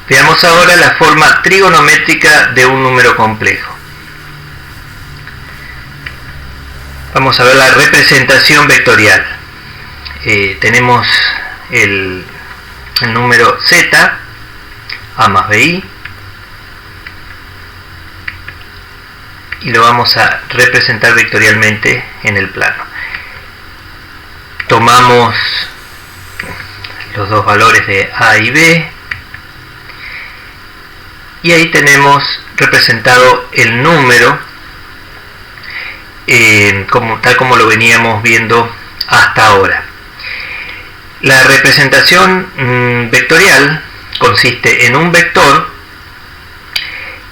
Veamos ahora la forma trigonométrica de un número complejo. Vamos a ver la representación vectorial. Tenemos el número z, a más bi, y lo vamos a representar vectorialmente en el plano. Tomamos los dos valores de a y b, y ahí tenemos representado el número tal como lo veníamos viendo hasta ahora. La representación vectorial consiste en un vector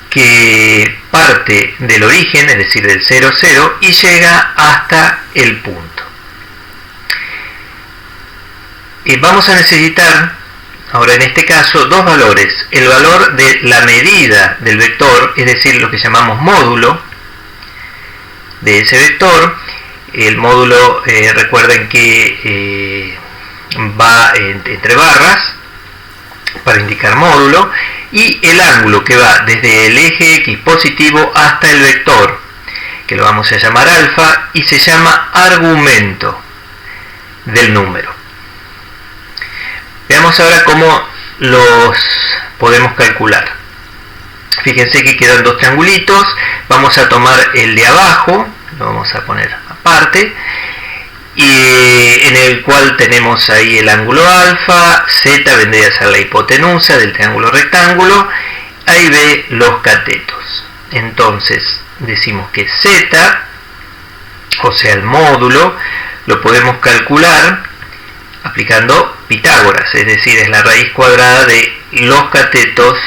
que parte del origen, es decir, del 0, 0, y llega hasta el punto. Vamos a necesitar ahora en este caso dos valores: el valor de la medida del vector, es decir, lo que llamamos módulo de ese vector. El módulo, recuerden que va entre barras para indicar módulo, y el ángulo que va desde el eje X positivo hasta el vector, que lo vamos a llamar alfa, y se llama argumento del número. Veamos ahora cómo los podemos calcular. Fíjense que quedan dos triangulitos. Vamos a tomar el de abajo, lo vamos a poner aparte, y en el cual tenemos ahí el ángulo alfa, z vendría a ser la hipotenusa del triángulo rectángulo, a y b los catetos. Entonces decimos que z, o sea el módulo, lo podemos calcular aplicando Pitágoras, es decir, es la raíz cuadrada de los catetos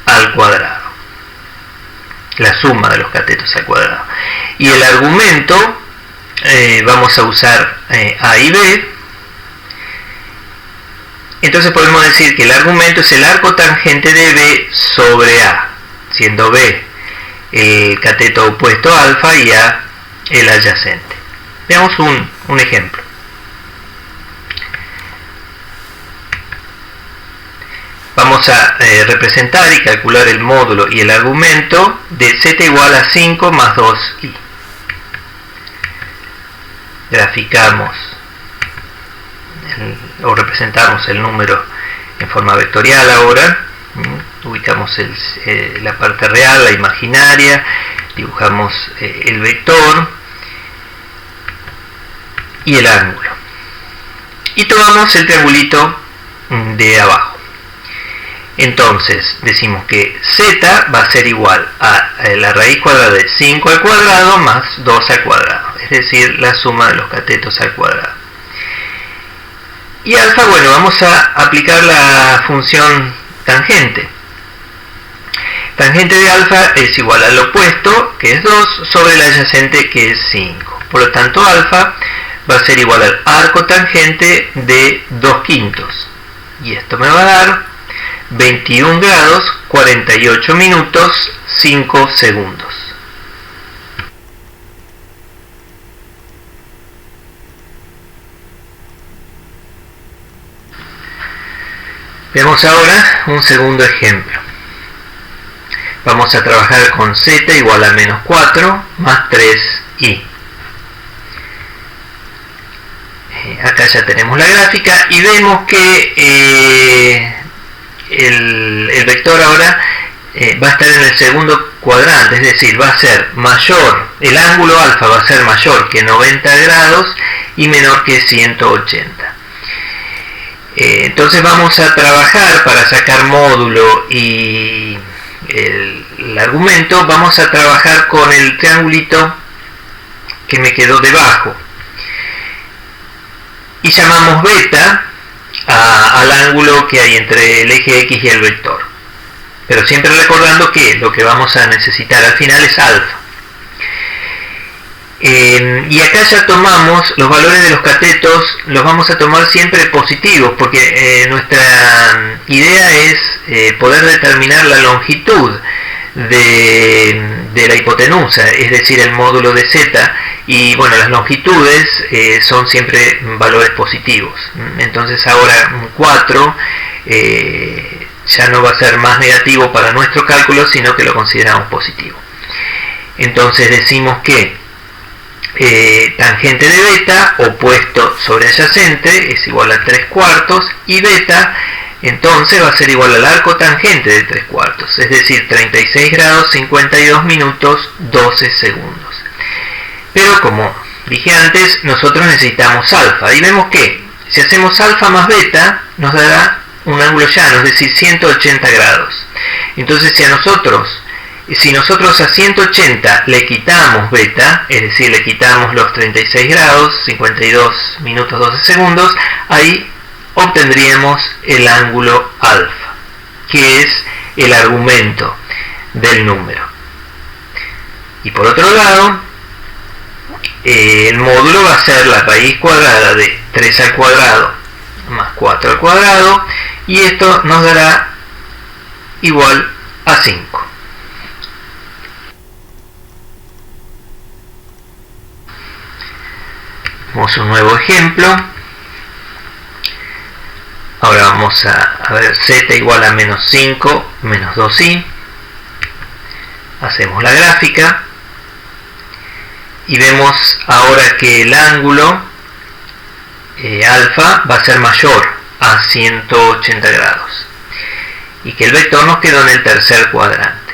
al cuadrado, la suma de los catetos al cuadrado. Y el argumento, vamos a usar a y b. Entonces podemos decir que el argumento es el arco tangente de b sobre a, siendo b el cateto opuesto a alfa y a el adyacente. Veamos un ejemplo. Vamos a representar y calcular el módulo y el argumento de z igual a 5 más 2i. Graficamos o representamos el número en forma vectorial ahora. Ubicamos la parte real, la imaginaria, dibujamos el vector y el ángulo. Y tomamos el triangulito de abajo. Entonces decimos que z va a ser igual a la raíz cuadrada de 5 al cuadrado más 2 al cuadrado, es decir, la suma de los catetos al cuadrado. Y alfa, bueno, vamos a aplicar la función tangente. Tangente de alfa es igual al opuesto, que es 2, sobre el adyacente, que es 5. Por lo tanto, alfa va a ser igual al arco tangente de 2/5. Y esto me va a dar 21 grados, 48 minutos, 5 segundos. Veamos ahora un segundo ejemplo. Vamos a trabajar con z igual a menos 4 más 3i. Acá ya tenemos la gráfica y vemos que el vector ahora va a estar en el segundo cuadrante, es decir, va a ser mayor, el ángulo alfa va a ser mayor que 90 grados y menor que 180. Entonces vamos a trabajar para sacar módulo y el argumento. Vamos a trabajar con el triangulito que me quedó debajo y llamamos beta al ángulo que hay entre el eje X y el vector, pero siempre recordando que lo que vamos a necesitar al final es alfa. Y acá ya tomamos los valores de los catetos, los vamos a tomar siempre positivos, porque nuestra idea es poder determinar la longitud de la hipotenusa, es decir, el módulo de z, y bueno, las longitudes son siempre valores positivos. Entonces ahora 4 ya no va a ser más negativo para nuestro cálculo, sino que lo consideramos positivo. Entonces decimos que tangente de beta opuesto sobre adyacente es igual a 3/4 y beta entonces va a ser igual al arco tangente de 3/4, es decir, 36 grados 52 minutos 12 segundos. Pero como dije antes, nosotros necesitamos alfa y vemos que si hacemos alfa más beta nos dará un ángulo llano, es decir, 180 grados. Entonces si nosotros a 180 le quitamos beta, es decir, le quitamos los 36 grados, 52 minutos 12 segundos, ahí obtendríamos el ángulo alfa, que es el argumento del número. Y por otro lado, el módulo va a ser la raíz cuadrada de 3 al cuadrado más 4 al cuadrado, y esto nos dará igual a 5. Vamos a un nuevo ejemplo. Ahora vamos a ver z igual a menos 5 menos 2i. Hacemos la gráfica y vemos ahora que el ángulo alfa va a ser mayor a 180 grados y que el vector nos quedó en el tercer cuadrante.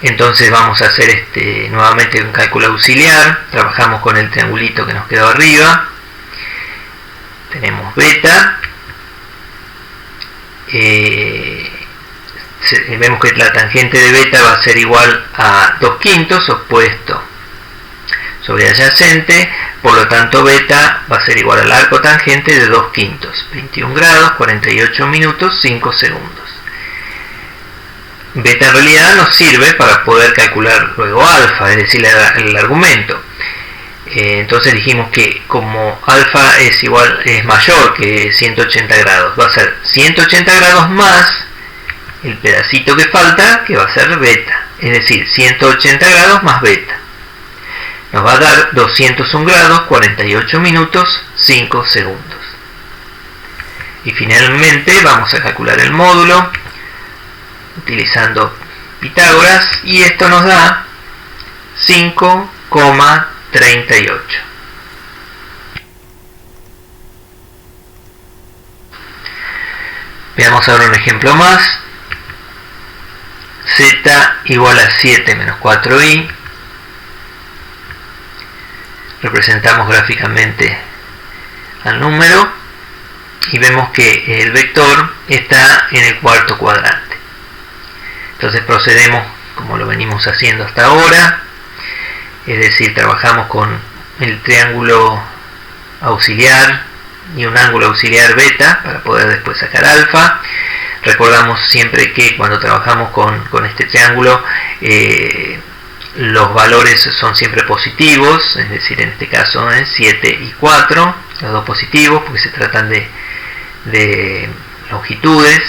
Entonces vamos a hacer nuevamente un cálculo auxiliar. Trabajamos con el triangulito que nos quedó arriba. Tenemos beta. Vemos que la tangente de beta va a ser igual a 2/5 opuesto sobre adyacente, por lo tanto beta va a ser igual al arco tangente de 2/5, 21 grados 48 minutos 5 segundos. Beta en realidad nos sirve para poder calcular luego alfa, es decir, el argumento. Entonces dijimos que como alfa es mayor que 180 grados, va a ser 180 grados más el pedacito que falta, que va a ser beta, es decir, 180 grados más beta. Nos va a dar 201 grados 48 minutos 5 segundos. Y finalmente vamos a calcular el módulo utilizando Pitágoras, y esto nos da 5,38. Veamos ahora un ejemplo más. Z igual a 7 menos 4i. Representamos gráficamente al número y vemos que el vector está en el cuarto cuadrante. Entonces procedemos como lo venimos haciendo hasta ahora, es decir, trabajamos con el triángulo auxiliar y un ángulo auxiliar beta para poder después sacar alfa. Recordamos siempre que cuando trabajamos con este triángulo los valores son siempre positivos, es decir, en este caso 7 y 4, los dos positivos porque se tratan de longitudes.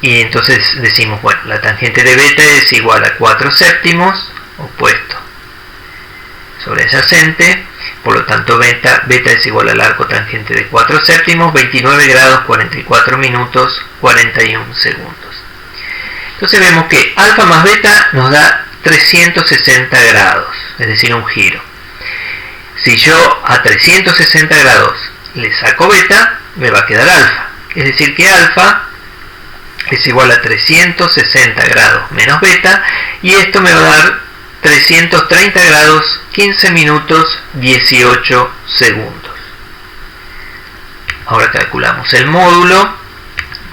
Y entonces decimos, bueno, la tangente de beta es igual a 4/7 opuesto sobre adyacente, por lo tanto beta es igual al arco tangente de 4/7, 29 grados 44 minutos 41 segundos. Entonces vemos que alfa más beta nos da 360 grados, es decir, un giro. Si yo a 360 grados le saco beta, me va a quedar alfa. Es decir, que alfa es igual a 360 grados menos beta, y esto me va a dar 330 grados 15 minutos 18 segundos. Ahora calculamos el módulo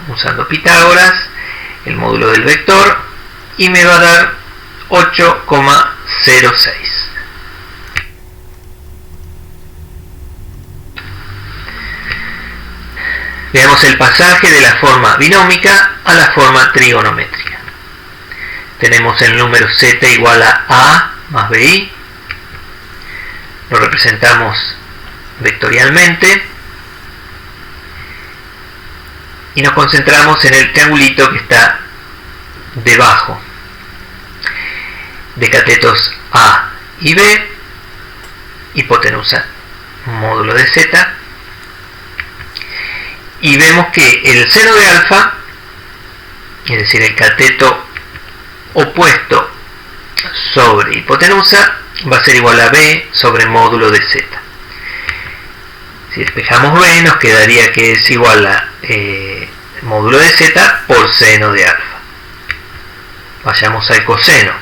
usando Pitágoras, el módulo del vector, y me va a dar 8,06. Veamos el pasaje de la forma binómica a la forma trigonométrica. Tenemos el número z igual a más bi. Lo representamos vectorialmente. Y nos concentramos en el triangulito que está debajo de catetos A y B, hipotenusa módulo de z. y vemos que el seno de alfa, es decir, el cateto opuesto sobre hipotenusa, va a ser igual a B sobre módulo de Z. Si despejamos B, nos quedaría que es igual a módulo de Z por seno de alfa. Vayamos al coseno.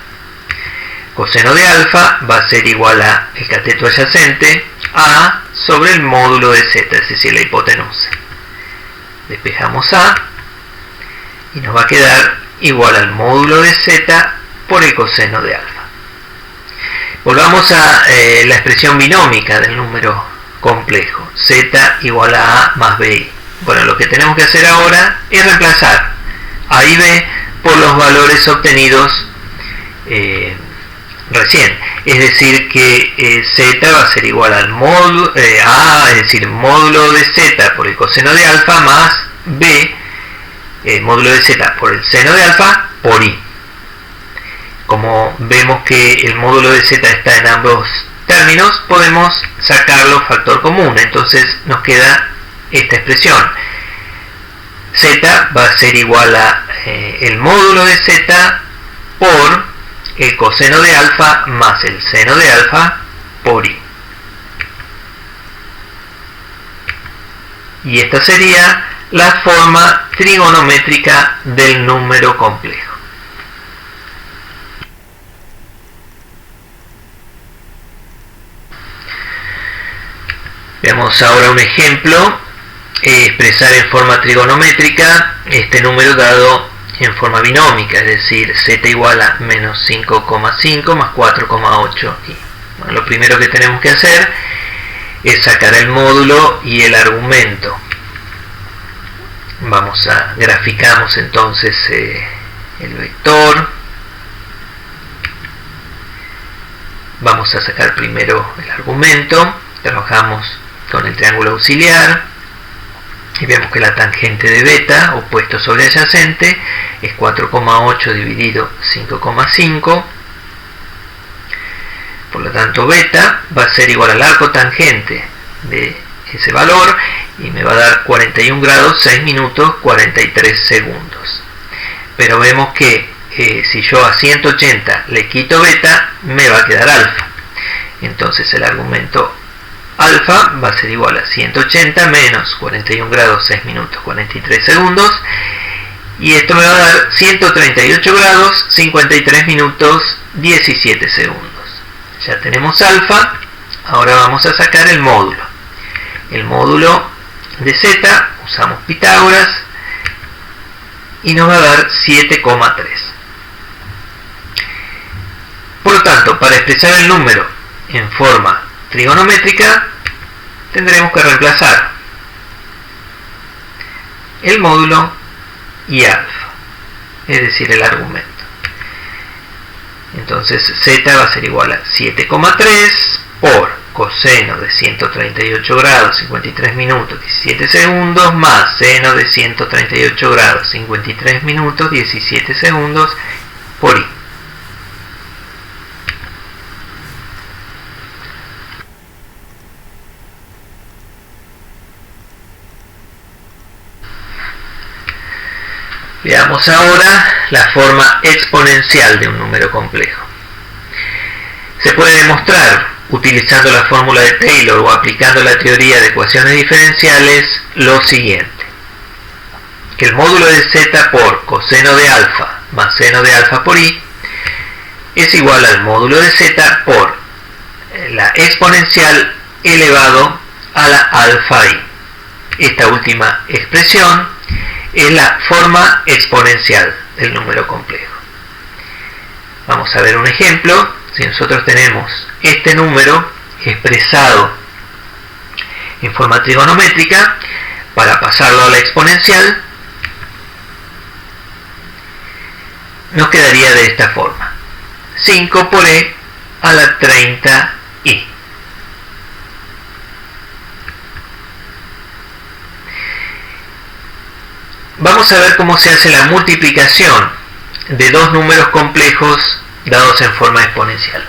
Coseno de alfa va a ser igual a el cateto adyacente A sobre el módulo de Z, es decir, la hipotenusa. Despejamos A y nos va a quedar igual al módulo de Z por el coseno de alfa. Volvamos a la expresión binómica del número complejo, Z igual a A más BI. Bueno, lo que tenemos que hacer ahora es reemplazar A y B por los valores obtenidos recién, es decir que Z va a ser igual al módulo A, es decir, módulo de Z por el coseno de alfa más B, módulo de Z por el seno de alfa por I. Como vemos que el módulo de Z está en ambos términos, podemos sacarlo factor común, entonces nos queda esta expresión. Z va a ser igual a el módulo de Z por el coseno de alfa más el seno de alfa por I. Y esta sería la forma trigonométrica del número complejo. Veamos ahora un ejemplo, expresar en forma trigonométrica este número dado en forma binómica, es decir, z igual a menos 5,5 más 4,8. Bueno, lo primero que tenemos que hacer es sacar el módulo y el argumento. Graficamos entonces el vector. Vamos a sacar primero el argumento, trabajamos con el triángulo auxiliar y vemos que la tangente de beta opuesto sobre adyacente es 4,8 dividido 5,5. Por lo tanto, beta va a ser igual al arco tangente de ese valor y me va a dar 41 grados 6 minutos 43 segundos. Pero vemos que si yo a 180 le quito beta, me va a quedar alfa. Entonces el argumento alfa va a ser igual a 180 menos 41 grados 6 minutos 43 segundos, y esto me va a dar 138 grados 53 minutos 17 segundos. Ya tenemos alfa, ahora vamos a sacar el módulo. El módulo de z, usamos Pitágoras, y nos va a dar 7,3. Por lo tanto, para expresar el número en forma trigonométrica, tendremos que reemplazar el módulo y alfa, es decir, el argumento. Entonces z va a ser igual a 7,3 por coseno de 138 grados 53 minutos 17 segundos más seno de 138 grados 53 minutos 17 segundos por i. Veamos ahora la forma exponencial de un número complejo. Se puede demostrar, utilizando la fórmula de Taylor o aplicando la teoría de ecuaciones diferenciales, lo siguiente: que el módulo de z por coseno de alfa más seno de alfa por i es igual al módulo de z por la exponencial elevado a la alfa i. Esta última expresión es la forma exponencial del número complejo. Vamos a ver un ejemplo. Si nosotros tenemos este número expresado en forma trigonométrica, para pasarlo a la exponencial, nos quedaría de esta forma: 5 por e a la 30i. Vamos a ver cómo se hace la multiplicación de dos números complejos dados en forma exponencial.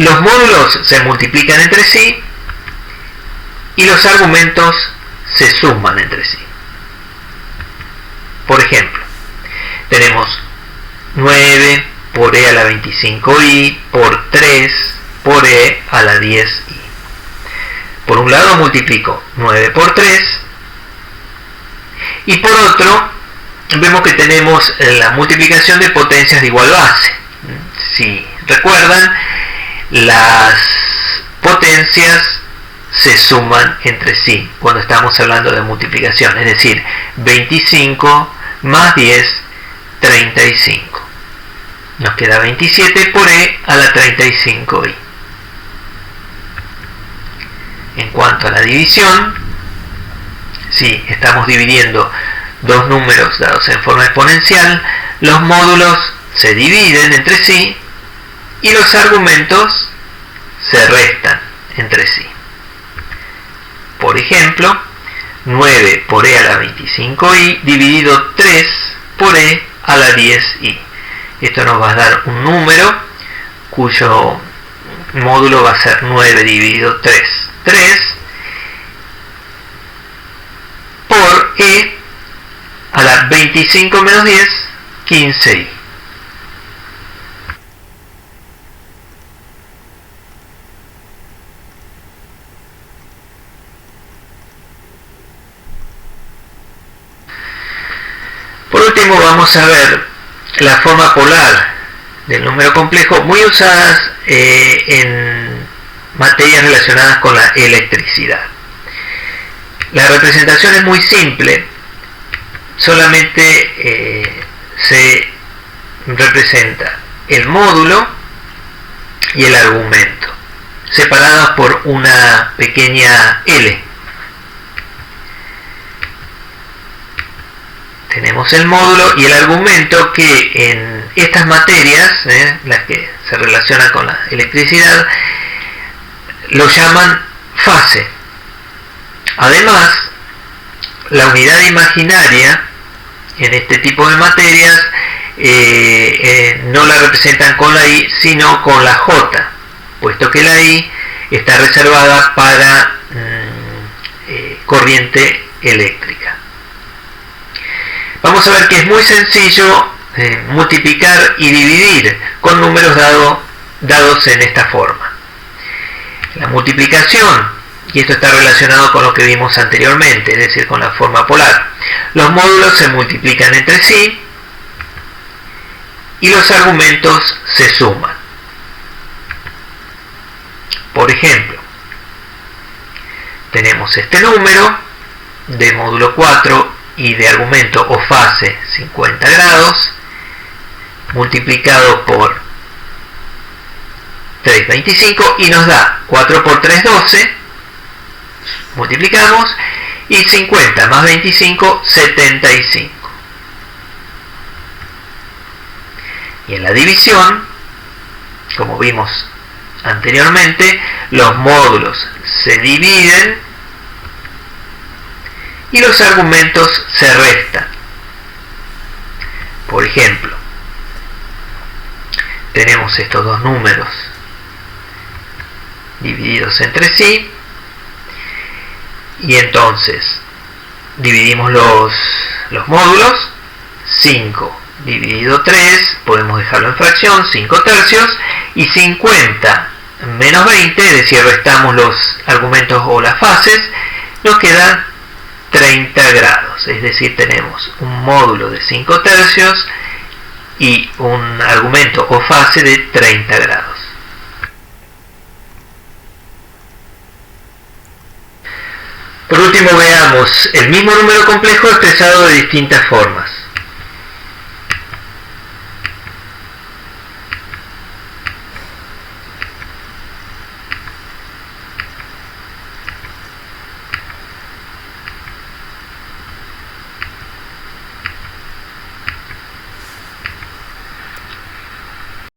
Los módulos se multiplican entre sí y los argumentos se suman entre sí. Por ejemplo, tenemos 9 por e a la 25i por 3 por e a la 10i. Por un lado multiplico 9 por 3 y por otro vemos que tenemos la multiplicación de potencias de igual base. Si recuerdan, las potencias se suman entre sí cuando estamos hablando de multiplicación, es decir, 25 más 10, 35. Nos queda 27 por e a la 35i. En cuanto a la división, si estamos dividiendo dos números dados en forma exponencial, los módulos se dividen entre sí y los argumentos se restan entre sí. Por ejemplo, 9 por e a la 25i dividido 3 por e a la 10i. Esto nos va a dar un número cuyo módulo va a ser 9 dividido 3. 3 por e a la 25 menos 10, 15i. Por último vamos a ver la forma polar del número complejo, muy usadas en materias relacionadas con la electricidad. La representación es muy simple, solamente se representa el módulo y el argumento, separados por una pequeña L. Tenemos el módulo y el argumento que en estas materias, las que se relacionan con la electricidad, lo llaman fase. Además, la unidad imaginaria en este tipo de materias no la representan con la I, sino con la J, puesto que la I está reservada para corriente eléctrica. Vamos a ver que es muy sencillo multiplicar y dividir con números dados en esta forma. La multiplicación, y esto está relacionado con lo que vimos anteriormente, es decir, con la forma polar. Los módulos se multiplican entre sí y los argumentos se suman. Por ejemplo, tenemos este número de módulo 4 y de argumento o fase 50 grados multiplicado por 3,25 y nos da 4 por 3, 12. Multiplicamos y 50 más 25, 75. Y en la división, como vimos anteriormente, los módulos se dividen y los argumentos se restan. Por ejemplo, tenemos estos dos números divididos entre sí y entonces dividimos los módulos. 5 dividido 3, podemos dejarlo en fracción, 5 tercios, y 50 menos 20, es decir, restamos los argumentos o las fases, nos quedan 30 grados, es decir, tenemos un módulo de 5 tercios y un argumento o fase de 30 grados. Por último, veamos el mismo número complejo expresado de distintas formas.